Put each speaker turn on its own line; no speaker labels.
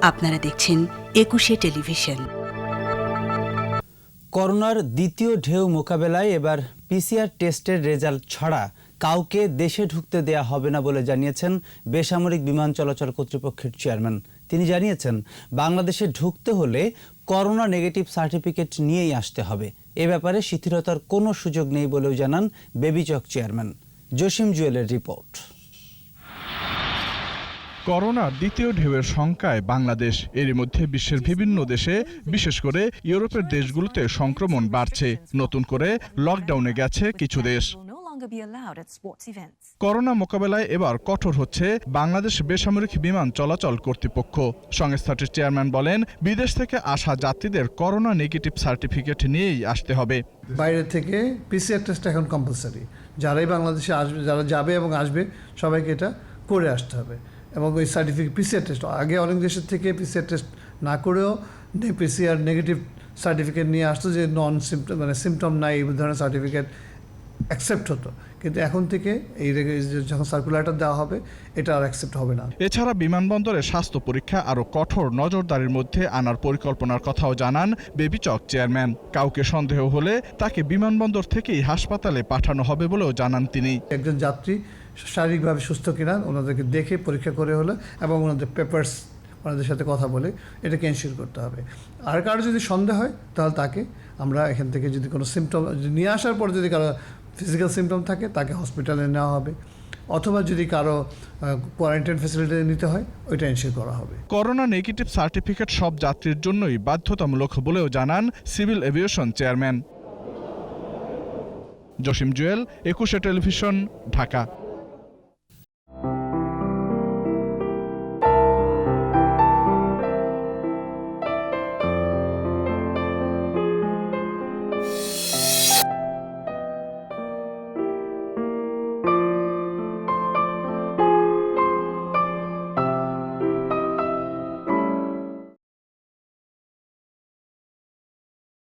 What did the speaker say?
আপনারা দেখছেন ২১শে টেলিভিশন।
করোনার দ্বিতীয় ঢেউ মোকাবেলায় এবার পিসিআর টেস্টের রেজাল্ট ছাড়া কাউকে দেশে ঢুকতে দেয়া হবে না বলে জানিয়েছেন বেসামরিক বিমান চলাচল কর্তৃপক্ষের চেয়ারম্যান। তিনি জানিয়েছেন, বাংলাদেশে ঢুকতে হলে করোনা নেগেটিভ সার্টিফিকেট নিয়েই আসতে হবে। এ ব্যাপারে শিথিলতার কোনো সুযোগ নেই বলেও জানান বেবিচক চেয়ারম্যান। জসিম জুয়েলের রিপোর্ট।
করোনার দ্বিতীয় ঢেউয়ের শঙ্কায় বাংলাদেশ। এরই মধ্যে বিশ্বের বিভিন্ন দেশে, বিশেষ করে ইউরোপের দেশগুলোতে সংক্রমণ বাড়ছে। নতুন করে লকডাউনে গেছে কিছু দেশ। করোনা মোকাবেলায় এবার কঠোর হচ্ছে বাংলাদেশ বেসামরিক বিমান চলাচল কর্তৃপক্ষ। সংস্থাটির চেয়ারম্যান বলেন, বিদেশ থেকে আসা যাত্রীদের করোনা নেগেটিভ সার্টিফিকেট নিয়েই আসতে হবে।
বাইরে থেকে পিসিআর টেস্ট এখন কম্পালসারি। যারাই বাংলাদেশে আসবে, যারা যাবে এবং আসবে, সবাইকে এটা করে আসতে হবে। এবং ওই সার্টিফিকেট পিসিআর টেস্ট, আগে অনেক দেশের থেকে পিসিআর টেস্ট না করেও পিসিআর নেগেটিভ সার্টিফিকেট নিয়ে আসতো, যে নন সিমটম মানে সিমটম নাই এই ধরনের সার্টিফিকেট অ্যাকসেপ্ট হতো। কিন্তু এখন থেকে এই যখন সার্কুলারটা দেওয়া হবে, এটা আর অ্যাকসেপ্ট হবে না।
এছাড়া বিমানবন্দরে স্বাস্থ্য পরীক্ষা আরও কঠোর নজরদারির মধ্যে আনার পরিকল্পনার কথাও জানান বেবিচক চেয়ারম্যান। কাউকে সন্দেহ হলে তাকে বিমানবন্দর থেকেই হাসপাতালে পাঠানো হবে বলেও জানান তিনি।
একজন যাত্রী শারীরিকভাবে সুস্থ কিনা ওনাদেরকে দেখে পরীক্ষা করে হলে এবং ওনাদের পেপারস ওনাদের সাথে কথা বলে এটাকে এনশিওর করতে হবে। আর কারো যদি সন্দেহ হয়, তাহলে তাকে আমরা এখান থেকে যদি কোনো সিমটম নিয়ে আসার পর যদি কারো ফিজিক্যাল সিমটম থাকে, তাকে হসপিটালে নেওয়া হবে, অথবা যদি কারো কোয়ারেন্টাইন ফ্যাসিলিটি নিতে হয়, ওইটা এনশিওর করা হবে।
করোনা নেগেটিভ সার্টিফিকেট সব যাত্রীর জন্যই বাধ্যতামূলক বলেও জানান civil aviation chairman. Jasim Jewel, ২১শে টেলিভিশন, ঢাকা।